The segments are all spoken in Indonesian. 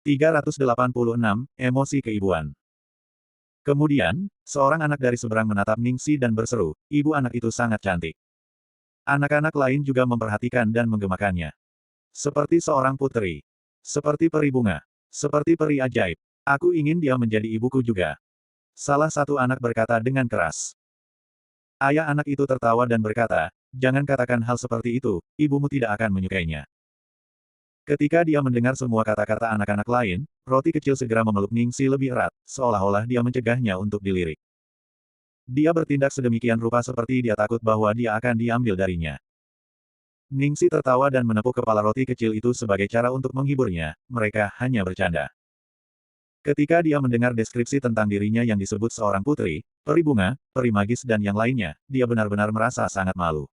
386, Emosi Keibuan. Kemudian, seorang anak dari seberang menatap Ningsi dan berseru, ibu anak itu sangat cantik. Anak-anak lain juga memperhatikan dan menggemakannya. Seperti seorang putri. Seperti peri bunga. Seperti peri ajaib. Aku ingin dia menjadi ibuku juga. Salah satu anak berkata dengan keras. Ayah anak itu tertawa dan berkata, jangan katakan hal seperti itu, ibumu tidak akan menyukainya. Ketika dia mendengar semua kata-kata anak-anak lain, roti kecil segera memeluk Ningsi lebih erat, seolah-olah dia mencegahnya untuk dilirik. Dia bertindak sedemikian rupa seperti dia takut bahwa dia akan diambil darinya. Ningsi tertawa dan menepuk kepala roti kecil itu sebagai cara untuk menghiburnya, mereka hanya bercanda. Ketika dia mendengar deskripsi tentang dirinya yang disebut seorang putri, peri bunga, peri magis dan yang lainnya, dia benar-benar merasa sangat malu.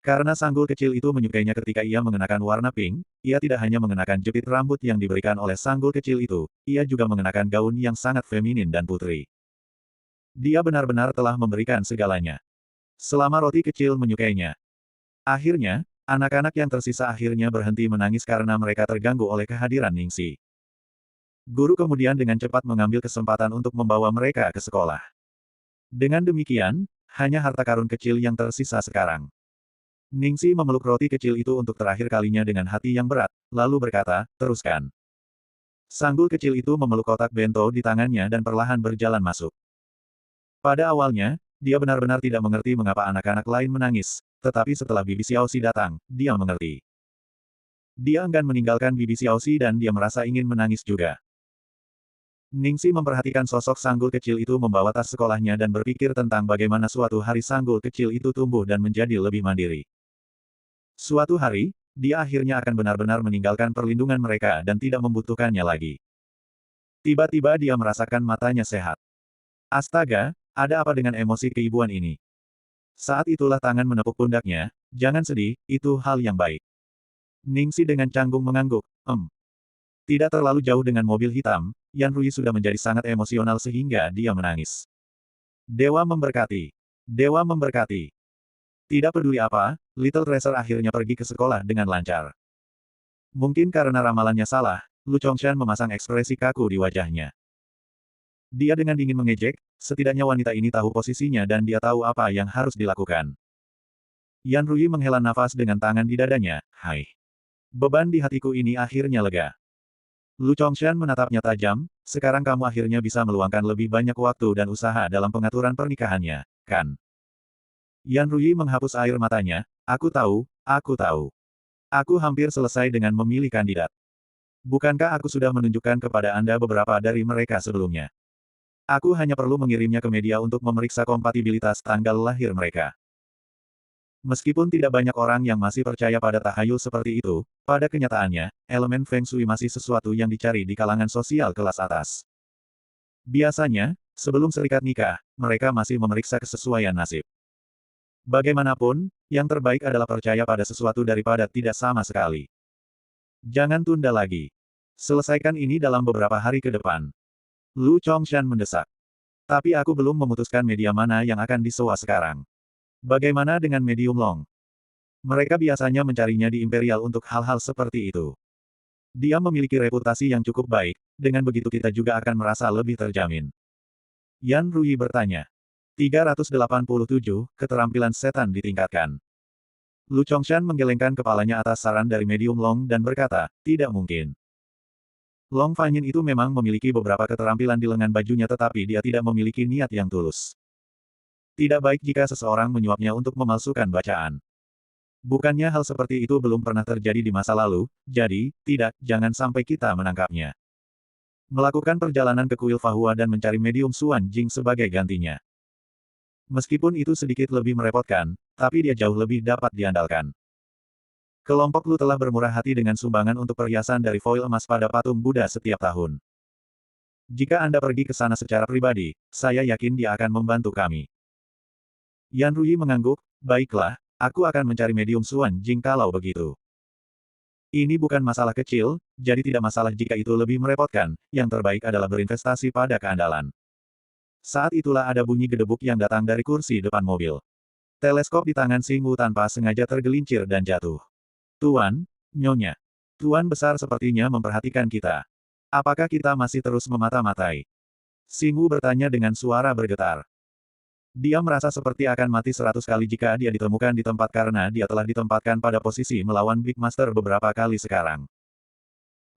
Karena sanggul kecil itu menyukainya ketika ia mengenakan warna pink, ia tidak hanya mengenakan jepit rambut yang diberikan oleh sanggul kecil itu, ia juga mengenakan gaun yang sangat feminin dan putri. Dia benar-benar telah memberikan segalanya. Selama roti kecil menyukainya. Akhirnya, anak-anak yang tersisa akhirnya berhenti menangis karena mereka terganggu oleh kehadiran Ningsi. Guru kemudian dengan cepat mengambil kesempatan untuk membawa mereka ke sekolah. Dengan demikian, hanya harta karun kecil yang tersisa sekarang. Ningsi memeluk roti kecil itu untuk terakhir kalinya dengan hati yang berat, lalu berkata, teruskan. Sanggul kecil itu memeluk kotak bento di tangannya dan perlahan berjalan masuk. Pada awalnya, dia benar-benar tidak mengerti mengapa anak-anak lain menangis, tetapi setelah Bibi Xiaoxi datang, dia mengerti. Dia enggan meninggalkan Bibi Xiaoxi dan dia merasa ingin menangis juga. Ningsi memperhatikan sosok sanggul kecil itu membawa tas sekolahnya dan berpikir tentang bagaimana suatu hari sanggul kecil itu tumbuh dan menjadi lebih mandiri. Suatu hari, dia akhirnya akan benar-benar meninggalkan perlindungan mereka dan tidak membutuhkannya lagi. Tiba-tiba dia merasakan matanya sehat. Astaga, ada apa dengan emosi keibuan ini? Saat itulah tangan menepuk pundaknya, jangan sedih, itu hal yang baik. Ningsi dengan canggung mengangguk, Tidak terlalu jauh dengan mobil hitam, Yan Rui sudah menjadi sangat emosional sehingga dia menangis. Dewa memberkati. Dewa memberkati. Tidak peduli apa, Little Tracer akhirnya pergi ke sekolah dengan lancar. Mungkin karena ramalannya salah, Lu Chongshan memasang ekspresi kaku di wajahnya. Dia dengan dingin mengejek, setidaknya wanita ini tahu posisinya dan dia tahu apa yang harus dilakukan. Yan Rui menghela nafas dengan tangan di dadanya, hai. Beban di hatiku ini akhirnya lega. Lu Chongshan menatapnya tajam, sekarang kamu akhirnya bisa meluangkan lebih banyak waktu dan usaha dalam pengaturan pernikahannya, kan? Yan Rui menghapus air matanya, aku tahu, aku tahu. Aku hampir selesai dengan memilih kandidat. Bukankah aku sudah menunjukkan kepada Anda beberapa dari mereka sebelumnya? Aku hanya perlu mengirimnya ke media untuk memeriksa kompatibilitas tanggal lahir mereka. Meskipun tidak banyak orang yang masih percaya pada tahayul seperti itu, pada kenyataannya, elemen Feng Shui masih sesuatu yang dicari di kalangan sosial kelas atas. Biasanya, sebelum serikat nikah, mereka masih memeriksa kesesuaian nasib. Bagaimanapun, yang terbaik adalah percaya pada sesuatu daripada tidak sama sekali. Jangan tunda lagi. Selesaikan ini dalam beberapa hari ke depan. Lu Chongshan mendesak. Tapi aku belum memutuskan media mana yang akan disewa sekarang. Bagaimana dengan medium long? Mereka biasanya mencarinya di Imperial untuk hal-hal seperti itu. Dia memiliki reputasi yang cukup baik, dengan begitu kita juga akan merasa lebih terjamin. Yan Rui bertanya. 387, keterampilan setan ditingkatkan. Lu Chongshan menggelengkan kepalanya atas saran dari medium long dan berkata, tidak mungkin. Long Fanyin itu memang memiliki beberapa keterampilan di lengan bajunya tetapi dia tidak memiliki niat yang tulus. Tidak baik jika seseorang menyuapnya untuk memalsukan bacaan. Bukannya hal seperti itu belum pernah terjadi di masa lalu, jadi, tidak, jangan sampai kita menangkapnya. Melakukan perjalanan ke kuil Fahua dan mencari medium Suan Jing sebagai gantinya. Meskipun itu sedikit lebih merepotkan, tapi dia jauh lebih dapat diandalkan. Kelompok Lu telah bermurah hati dengan sumbangan untuk perhiasan dari foil emas pada patung Buddha setiap tahun. Jika Anda pergi ke sana secara pribadi, saya yakin dia akan membantu kami. Yan Rui mengangguk, baiklah, aku akan mencari medium Suan Jing kalau begitu. Ini bukan masalah kecil, jadi tidak masalah jika itu lebih merepotkan, yang terbaik adalah berinvestasi pada keandalan. Saat itulah ada bunyi gedebuk yang datang dari kursi depan mobil. Teleskop di tangan Xing Wu tanpa sengaja tergelincir dan jatuh. Tuan, Nyonya. Tuan Besar sepertinya memperhatikan kita. Apakah kita masih terus memata-matai? Xing Wu bertanya dengan suara bergetar. Dia merasa seperti akan mati 100 kali jika dia ditemukan di tempat karena dia telah ditempatkan pada posisi melawan Big Master beberapa kali sekarang.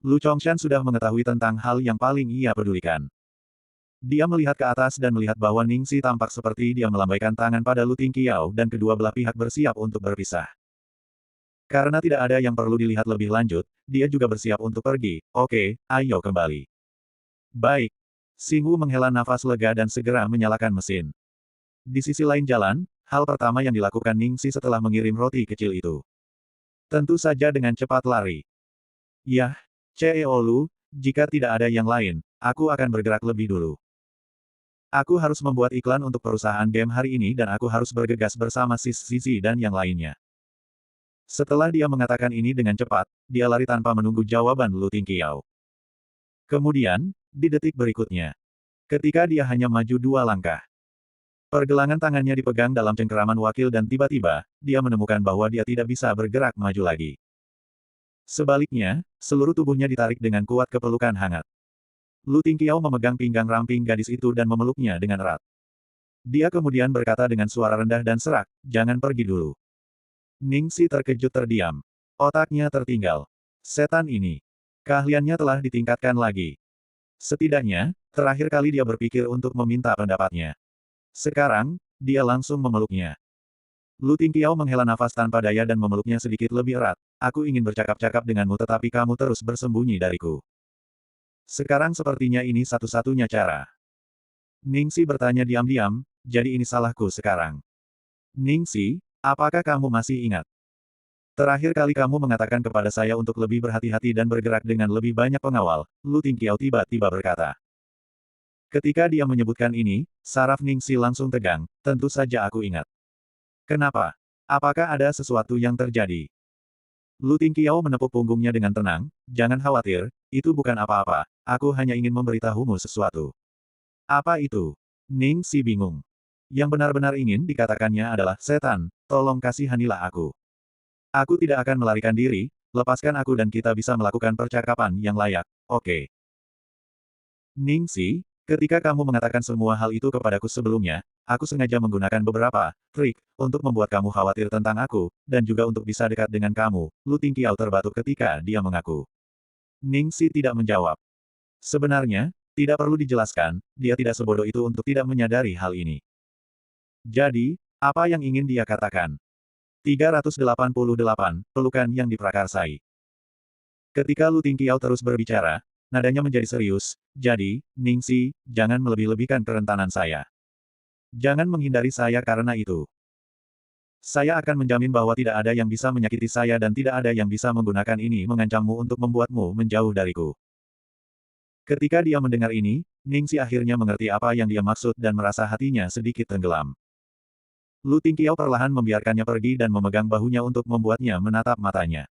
Lu Chongshan sudah mengetahui tentang hal yang paling ia pedulikan. Dia melihat ke atas dan melihat bahwa Ningxi tampak seperti dia melambaikan tangan pada Lu Tingqiao dan kedua belah pihak bersiap untuk berpisah. Karena tidak ada yang perlu dilihat lebih lanjut, dia juga bersiap untuk pergi. Oke, ayo kembali. Baik. Xing Wu menghela nafas lega dan segera menyalakan mesin. Di sisi lain jalan, hal pertama yang dilakukan Ningxi setelah mengirim roti kecil itu. Tentu saja dengan cepat lari. Yah, CEO Lu, jika tidak ada yang lain, aku akan bergerak lebih dulu. Aku harus membuat iklan untuk perusahaan game hari ini dan aku harus bergegas bersama Sis Zizi dan yang lainnya. Setelah dia mengatakan ini dengan cepat, dia lari tanpa menunggu jawaban Lu Tingqiao. Kemudian, di detik berikutnya, ketika dia hanya maju 2 langkah, pergelangan tangannya dipegang dalam cengkeraman wakil dan tiba-tiba, dia menemukan bahwa dia tidak bisa bergerak maju lagi. Sebaliknya, seluruh tubuhnya ditarik dengan kuat ke pelukan hangat. Lu Tingqiao memegang pinggang ramping gadis itu dan memeluknya dengan erat. Dia kemudian berkata dengan suara rendah dan serak, "Jangan pergi dulu." Ningxi terkejut terdiam. Otaknya tertinggal. Setan ini. Keahliannya telah ditingkatkan lagi. Setidaknya, terakhir kali dia berpikir untuk meminta pendapatnya. Sekarang, dia langsung memeluknya. Lu Tingqiao menghela nafas tanpa daya dan memeluknya sedikit lebih erat. Aku ingin bercakap-cakap denganmu tetapi kamu terus bersembunyi dariku. Sekarang sepertinya ini satu-satunya cara. Ningxi bertanya diam-diam, jadi ini salahku sekarang. Ningxi, apakah kamu masih ingat? Terakhir kali kamu mengatakan kepada saya untuk lebih berhati-hati dan bergerak dengan lebih banyak pengawal, Lu Tingqiao tiba-tiba berkata. Ketika dia menyebutkan ini, saraf Ningxi langsung tegang, tentu saja aku ingat. Kenapa? Apakah ada sesuatu yang terjadi? Lu Tingqiao menepuk punggungnya dengan tenang, jangan khawatir, itu bukan apa-apa, aku hanya ingin memberitahumu sesuatu. Apa itu? Ningxi bingung. Yang benar-benar ingin dikatakannya adalah, setan, tolong kasihanilah aku. Aku tidak akan melarikan diri, lepaskan aku dan kita bisa melakukan percakapan yang layak, oke. Ningxi, ketika kamu mengatakan semua hal itu kepadaku sebelumnya, aku sengaja menggunakan beberapa trik untuk membuat kamu khawatir tentang aku, dan juga untuk bisa dekat dengan kamu. Lu Tingqiao terbatuk ketika dia mengaku. Ningxi tidak menjawab. Sebenarnya, tidak perlu dijelaskan, dia tidak sebodoh itu untuk tidak menyadari hal ini. Jadi, apa yang ingin dia katakan? 388. Pelukan yang diprakarsai. Ketika Lu Tingqiao terus berbicara, nadanya menjadi serius, jadi, Ningxi, jangan melebih-lebihkan kerentanan saya. Jangan menghindari saya karena itu. Saya akan menjamin bahwa tidak ada yang bisa menyakiti saya dan tidak ada yang bisa menggunakan ini mengancammu untuk membuatmu menjauh dariku. Ketika dia mendengar ini, Ningxi akhirnya mengerti apa yang dia maksud dan merasa hatinya sedikit tenggelam. Lu Tingqiao perlahan membiarkannya pergi dan memegang bahunya untuk membuatnya menatap matanya.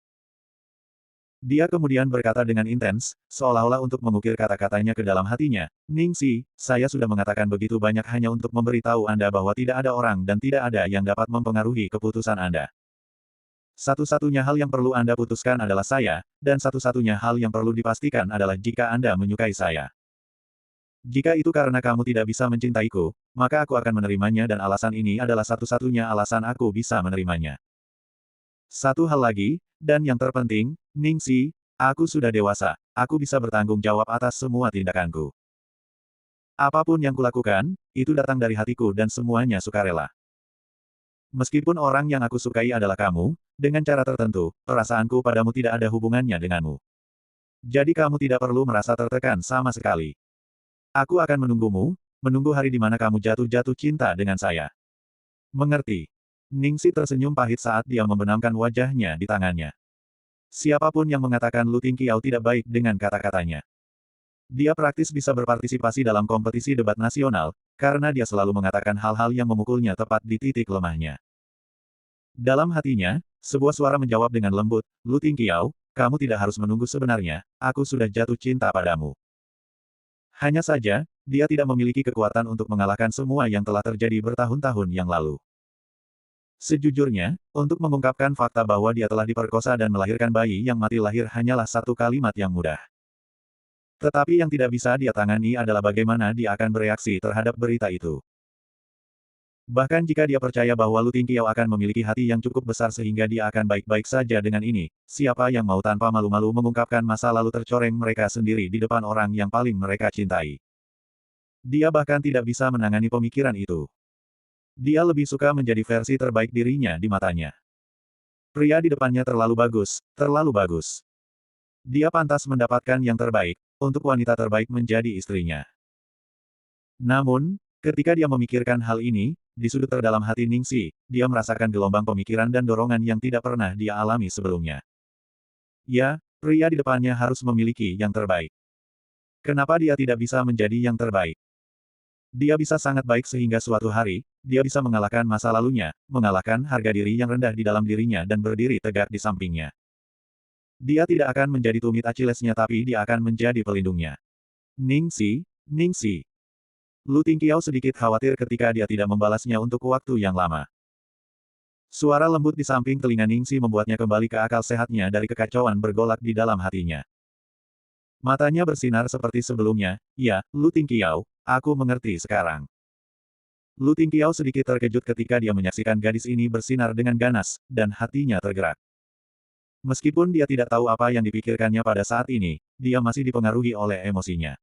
Dia kemudian berkata dengan intens, seolah-olah untuk mengukir kata-katanya ke dalam hatinya, Ningxi, saya sudah mengatakan begitu banyak hanya untuk memberitahu Anda bahwa tidak ada orang dan tidak ada yang dapat mempengaruhi keputusan Anda. Satu-satunya hal yang perlu Anda putuskan adalah saya, dan satu-satunya hal yang perlu dipastikan adalah jika Anda menyukai saya. Jika itu karena kamu tidak bisa mencintaiku, maka aku akan menerimanya dan alasan ini adalah satu-satunya alasan aku bisa menerimanya. Satu hal lagi, dan yang terpenting, Ningxi, aku sudah dewasa, aku bisa bertanggung jawab atas semua tindakanku. Apapun yang kulakukan, itu datang dari hatiku dan semuanya sukarela. Meskipun orang yang aku sukai adalah kamu, dengan cara tertentu, perasaanku padamu tidak ada hubungannya denganmu. Jadi kamu tidak perlu merasa tertekan sama sekali. Aku akan menunggumu, menunggu hari di mana kamu jatuh-jatuh cinta dengan saya. Mengerti? Ningxi tersenyum pahit saat dia membenamkan wajahnya di tangannya. Siapapun yang mengatakan Lu Tingqiao tidak baik dengan kata-katanya. Dia praktis bisa berpartisipasi dalam kompetisi debat nasional, karena dia selalu mengatakan hal-hal yang memukulnya tepat di titik lemahnya. Dalam hatinya, sebuah suara menjawab dengan lembut, Lu Tingqiao, kamu tidak harus menunggu sebenarnya, aku sudah jatuh cinta padamu. Hanya saja, dia tidak memiliki kekuatan untuk mengalahkan semua yang telah terjadi bertahun-tahun yang lalu. Sejujurnya, untuk mengungkapkan fakta bahwa dia telah diperkosa dan melahirkan bayi yang mati lahir hanyalah satu kalimat yang mudah. Tetapi yang tidak bisa dia tangani adalah bagaimana dia akan bereaksi terhadap berita itu. Bahkan jika dia percaya bahwa Lu Tingqiao akan memiliki hati yang cukup besar sehingga dia akan baik-baik saja dengan ini, siapa yang mau tanpa malu-malu mengungkapkan masa lalu tercoreng mereka sendiri di depan orang yang paling mereka cintai. Dia bahkan tidak bisa menangani pemikiran itu. Dia lebih suka menjadi versi terbaik dirinya di matanya. Pria di depannya terlalu bagus, terlalu bagus. Dia pantas mendapatkan yang terbaik, untuk wanita terbaik menjadi istrinya. Namun, ketika dia memikirkan hal ini, di sudut terdalam hati Ningsi, dia merasakan gelombang pemikiran dan dorongan yang tidak pernah dia alami sebelumnya. Ya, pria di depannya harus memiliki yang terbaik. Kenapa dia tidak bisa menjadi yang terbaik? Dia bisa sangat baik sehingga suatu hari, dia bisa mengalahkan masa lalunya, mengalahkan harga diri yang rendah di dalam dirinya dan berdiri tegak di sampingnya. Dia tidak akan menjadi tumit Achillesnya tapi dia akan menjadi pelindungnya. Ningsi, Ningsi. Lu Tingqiao sedikit khawatir ketika dia tidak membalasnya untuk waktu yang lama. Suara lembut di samping telinga Ningsi membuatnya kembali ke akal sehatnya dari kekacauan bergolak di dalam hatinya. Matanya bersinar seperti sebelumnya, ya, Lu Tingqiao, aku mengerti sekarang. Lu Tingqiao sedikit terkejut ketika dia menyaksikan gadis ini bersinar dengan ganas, dan hatinya tergerak. Meskipun dia tidak tahu apa yang dipikirkannya pada saat ini, dia masih dipengaruhi oleh emosinya.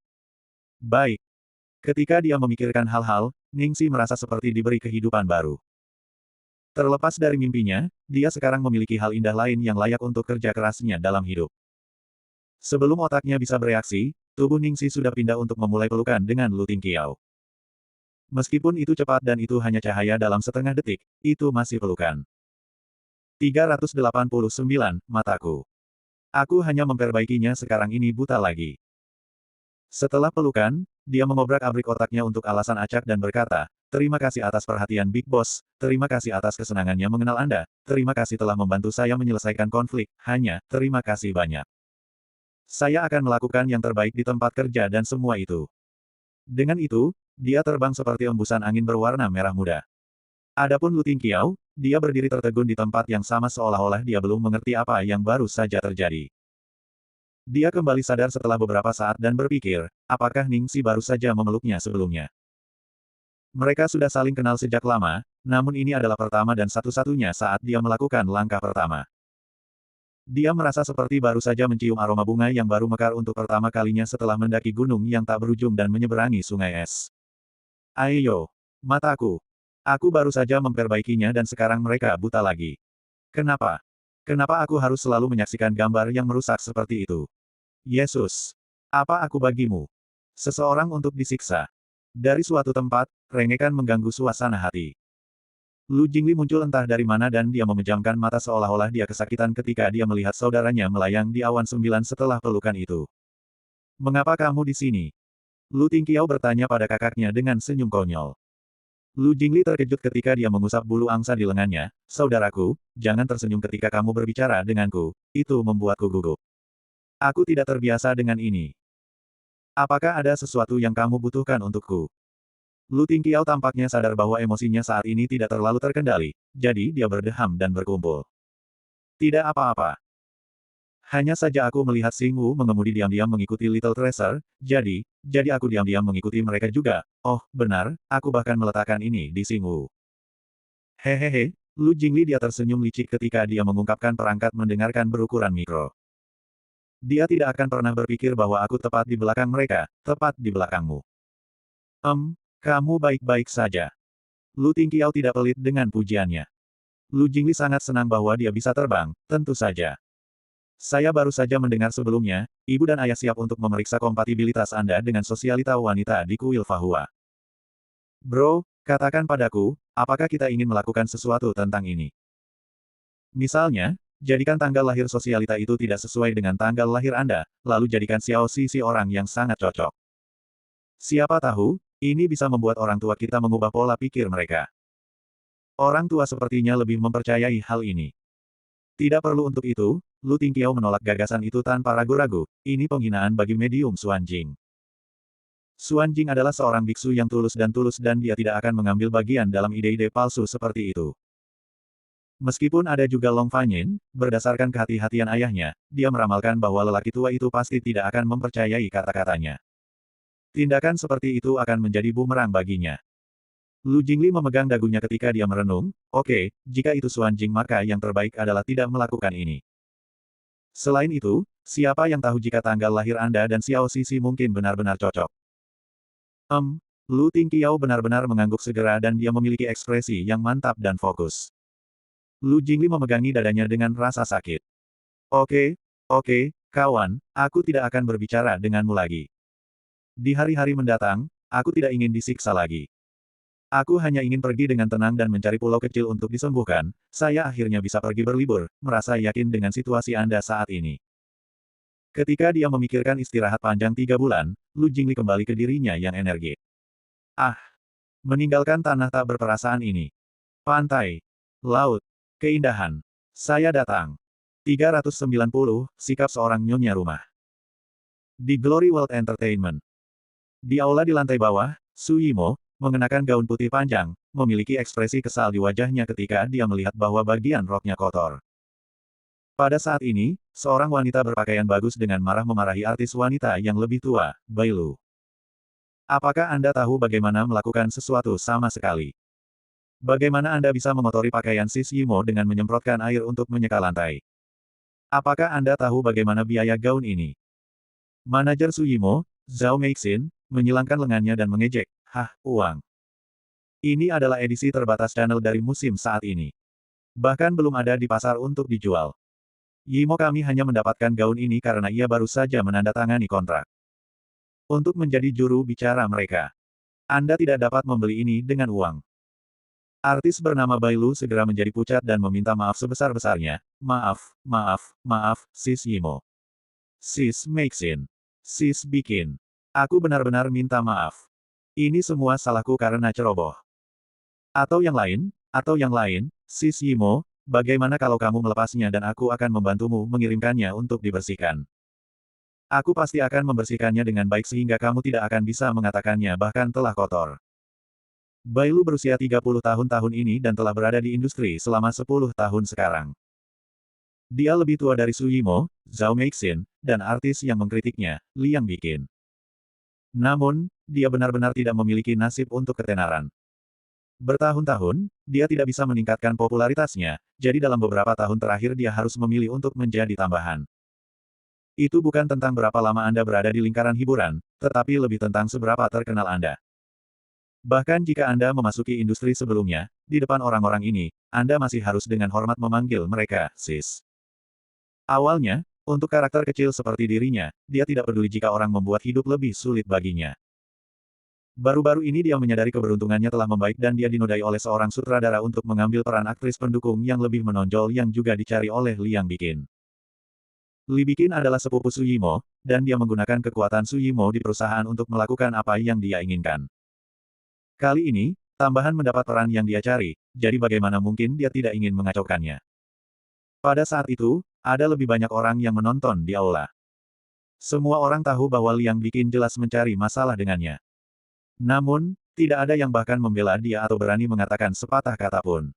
Baik. Ketika dia memikirkan hal-hal, Ningsi merasa seperti diberi kehidupan baru. Terlepas dari mimpinya, dia sekarang memiliki hal indah lain yang layak untuk kerja kerasnya dalam hidup. Sebelum otaknya bisa bereaksi, tubuh Ningsi sudah pindah untuk memulai pelukan dengan Lu Tingqiao. Meskipun itu cepat dan itu hanya cahaya dalam setengah detik, itu masih pelukan. 389, mataku. Aku hanya memperbaikinya sekarang ini buta lagi. Setelah pelukan, dia mengobrak-abrik otaknya untuk alasan acak dan berkata, terima kasih atas perhatian Big Boss, terima kasih atas kesenangannya mengenal Anda, terima kasih telah membantu saya menyelesaikan konflik, terima kasih banyak. Saya akan melakukan yang terbaik di tempat kerja dan semua itu. Dengan itu, dia terbang seperti embusan angin berwarna merah muda. Adapun Lu Tingqiao, dia berdiri tertegun di tempat yang sama seolah-olah dia belum mengerti apa yang baru saja terjadi. Dia kembali sadar setelah beberapa saat dan berpikir, apakah Ningsi baru saja memeluknya sebelumnya. Mereka sudah saling kenal sejak lama, namun ini adalah pertama dan satu-satunya saat dia melakukan langkah pertama. Dia merasa seperti baru saja mencium aroma bunga yang baru mekar untuk pertama kalinya setelah mendaki gunung yang tak berujung dan menyeberangi sungai es. Ayo, mataku. Aku baru saja memperbaikinya dan sekarang mereka buta lagi. Kenapa? Kenapa aku harus selalu menyaksikan gambar yang merusak seperti itu? Yesus! Apa aku bagimu? Seseorang untuk disiksa. Dari suatu tempat, rengekan mengganggu suasana hati. Lu Jingli muncul entah dari mana dan dia memejamkan mata seolah-olah dia kesakitan ketika dia melihat saudaranya melayang di awan 9 setelah pelukan itu. Mengapa kamu di sini? Lu Tingqiao bertanya pada kakaknya dengan senyum konyol. Lu Jingli terkejut ketika dia mengusap bulu angsa di lengannya. Saudaraku, jangan tersenyum ketika kamu berbicara denganku, itu membuatku gugup. Aku tidak terbiasa dengan ini. Apakah ada sesuatu yang kamu butuhkan untukku? Lu Tingqiao tampaknya sadar bahwa emosinya saat ini tidak terlalu terkendali, jadi dia berdeham dan berkumpul. Tidak apa-apa. Hanya saja aku melihat Xing Wu mengemudi diam-diam mengikuti Little Tracer, jadi aku diam-diam mengikuti mereka juga. Oh, benar, aku bahkan meletakkan ini di Xing Wu. Hehehe, Lu Jingli dia tersenyum licik ketika dia mengungkapkan perangkat mendengarkan berukuran mikro. Dia tidak akan pernah berpikir bahwa aku tepat di belakang mereka, tepat di belakangmu. Kamu baik-baik saja. Lu Tingqiao tidak pelit dengan pujiannya. Lu Jingli sangat senang bahwa dia bisa terbang, tentu saja. Saya baru saja mendengar sebelumnya, ibu dan ayah siap untuk memeriksa kompatibilitas Anda dengan sosialita wanita di kuil Fahua. Bro, katakan padaku, apakah kita ingin melakukan sesuatu tentang ini? Misalnya, jadikan tanggal lahir sosialita itu tidak sesuai dengan tanggal lahir Anda, lalu jadikan Xiao Xi orang yang sangat cocok. Siapa tahu, ini bisa membuat orang tua kita mengubah pola pikir mereka. Orang tua sepertinya lebih mempercayai hal ini. Tidak perlu untuk itu, Lu Tingqiao menolak gagasan itu tanpa ragu-ragu, ini penghinaan bagi medium Xuan Jing. Xuan Jing adalah seorang biksu yang tulus dan dia tidak akan mengambil bagian dalam ide-ide palsu seperti itu. Meskipun ada juga Long Fanyin, berdasarkan kehati-hatian ayahnya, dia meramalkan bahwa lelaki tua itu pasti tidak akan mempercayai kata-katanya. Tindakan seperti itu akan menjadi bumerang baginya. Lu Jingli memegang dagunya ketika dia merenung, oke, jika itu Xuan Jing maka yang terbaik adalah tidak melakukan ini. Selain itu, siapa yang tahu jika tanggal lahir Anda dan Xiao Sisi mungkin benar-benar cocok. Lu Tingqiao benar-benar mengangguk segera dan dia memiliki ekspresi yang mantap dan fokus. Lu Jingli memegangi dadanya dengan rasa sakit. Oke, kawan, aku tidak akan berbicara denganmu lagi. Di hari-hari mendatang, aku tidak ingin disiksa lagi. Aku hanya ingin pergi dengan tenang dan mencari pulau kecil untuk disembuhkan, saya akhirnya bisa pergi berlibur, merasa yakin dengan situasi Anda saat ini. Ketika dia memikirkan istirahat panjang 3 bulan, Lu Jingli kembali ke dirinya yang energi. Meninggalkan tanah tak berperasaan ini. Pantai. Laut. Keindahan. Saya datang. 390, sikap seorang nyonya rumah. Di Glory World Entertainment. Di aula di lantai bawah, Su Yimo, mengenakan gaun putih panjang, memiliki ekspresi kesal di wajahnya ketika dia melihat bahwa bagian roknya kotor. Pada saat ini, seorang wanita berpakaian bagus dengan marah memarahi artis wanita yang lebih tua, Bai Lu. Apakah Anda tahu bagaimana melakukan sesuatu sama sekali? Bagaimana Anda bisa mengotori pakaian Sis Yimo dengan menyemprotkan air untuk menyeka lantai? Apakah Anda tahu bagaimana biaya gaun ini? Manajer Su Yimo, Zhao Meixin, menyilangkan lengannya dan mengejek, uang. Ini adalah edisi terbatas channel dari musim saat ini. Bahkan belum ada di pasar untuk dijual. Yimo kami hanya mendapatkan gaun ini karena ia baru saja menandatangani kontrak. Untuk menjadi juru bicara mereka. Anda tidak dapat membeli ini dengan uang. Artis bernama Bai Lu segera menjadi pucat dan meminta maaf sebesar-besarnya. Maaf, Sis Yimo. Sis Meixin. Sis Bikin. Aku benar-benar minta maaf. Ini semua salahku karena ceroboh. Atau yang lain, Sis Yimo, bagaimana kalau kamu melepasnya dan aku akan membantumu mengirimkannya untuk dibersihkan. Aku pasti akan membersihkannya dengan baik sehingga kamu tidak akan bisa mengatakannya bahkan telah kotor. Bai Lu berusia 30 tahun ini dan telah berada di industri selama 10 tahun sekarang. Dia lebih tua dari Su Yimo, Zhao Meixin, dan artis yang mengkritiknya, Liang Bikin. Namun, dia benar-benar tidak memiliki nasib untuk ketenaran. Bertahun-tahun, dia tidak bisa meningkatkan popularitasnya, jadi dalam beberapa tahun terakhir dia harus memilih untuk menjadi tambahan. Itu bukan tentang berapa lama Anda berada di lingkaran hiburan, tetapi lebih tentang seberapa terkenal Anda. Bahkan jika Anda memasuki industri sebelumnya, di depan orang-orang ini, Anda masih harus dengan hormat memanggil mereka, sis. Awalnya, untuk karakter kecil seperti dirinya, dia tidak peduli jika orang membuat hidup lebih sulit baginya. Baru-baru ini dia menyadari keberuntungannya telah membaik dan dia dinodai oleh seorang sutradara untuk mengambil peran aktris pendukung yang lebih menonjol yang juga dicari oleh Liang Bikin. Li Bikin adalah sepupu Su Yimo, dan dia menggunakan kekuatan Su Yimo di perusahaan untuk melakukan apa yang dia inginkan. Kali ini, tambahan mendapat peran yang dia cari, jadi bagaimana mungkin dia tidak ingin mengacaukannya. Pada saat itu, ada lebih banyak orang yang menonton di aula. Semua orang tahu bahwa Liang Bikin jelas mencari masalah dengannya. Namun, tidak ada yang bahkan membela dia atau berani mengatakan sepatah kata pun.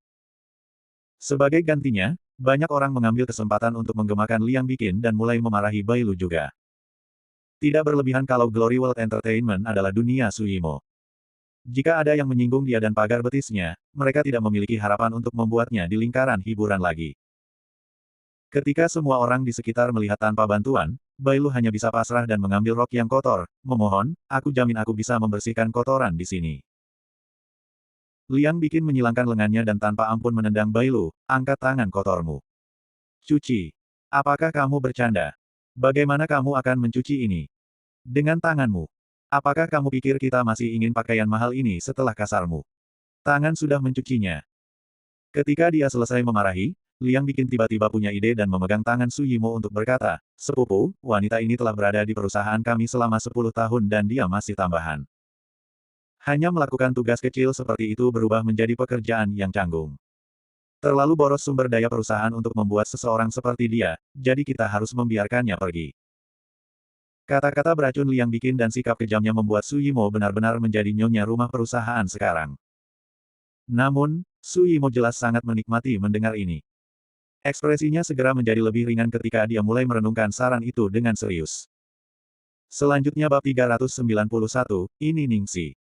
Sebagai gantinya, banyak orang mengambil kesempatan untuk menggemakan Liang Bikin dan mulai memarahi Bai Lu juga. Tidak berlebihan kalau Glory World Entertainment adalah dunia Su Yimo. Jika ada yang menyinggung dia dan pagar betisnya, mereka tidak memiliki harapan untuk membuatnya di lingkaran hiburan lagi. Ketika semua orang di sekitar melihat tanpa bantuan, Bai Lu hanya bisa pasrah dan mengambil rok yang kotor, memohon, aku jamin aku bisa membersihkan kotoran di sini. Liang Bikin menyilangkan lengannya dan tanpa ampun menendang Bai Lu, angkat tangan kotormu. Cuci. Apakah kamu bercanda? Bagaimana kamu akan mencuci ini? Dengan tanganmu. Apakah kamu pikir kita masih ingin pakaian mahal ini setelah kasarmu? Tangan sudah mencucinya. Ketika dia selesai memarahi, Liang Bikin tiba-tiba punya ide dan memegang tangan Su Yimo untuk berkata, sepupu, wanita ini telah berada di perusahaan kami selama 10 tahun dan dia masih tambahan. Hanya melakukan tugas kecil seperti itu berubah menjadi pekerjaan yang canggung. Terlalu boros sumber daya perusahaan untuk membuat seseorang seperti dia, jadi kita harus membiarkannya pergi. Kata-kata beracun Liang Bikin dan sikap kejamnya membuat Su Yimo benar-benar menjadi nyonya rumah perusahaan sekarang. Namun, Su Yimo jelas sangat menikmati mendengar ini. Ekspresinya segera menjadi lebih ringan ketika dia mulai merenungkan saran itu dengan serius. Selanjutnya bab 391, ini Ningxi.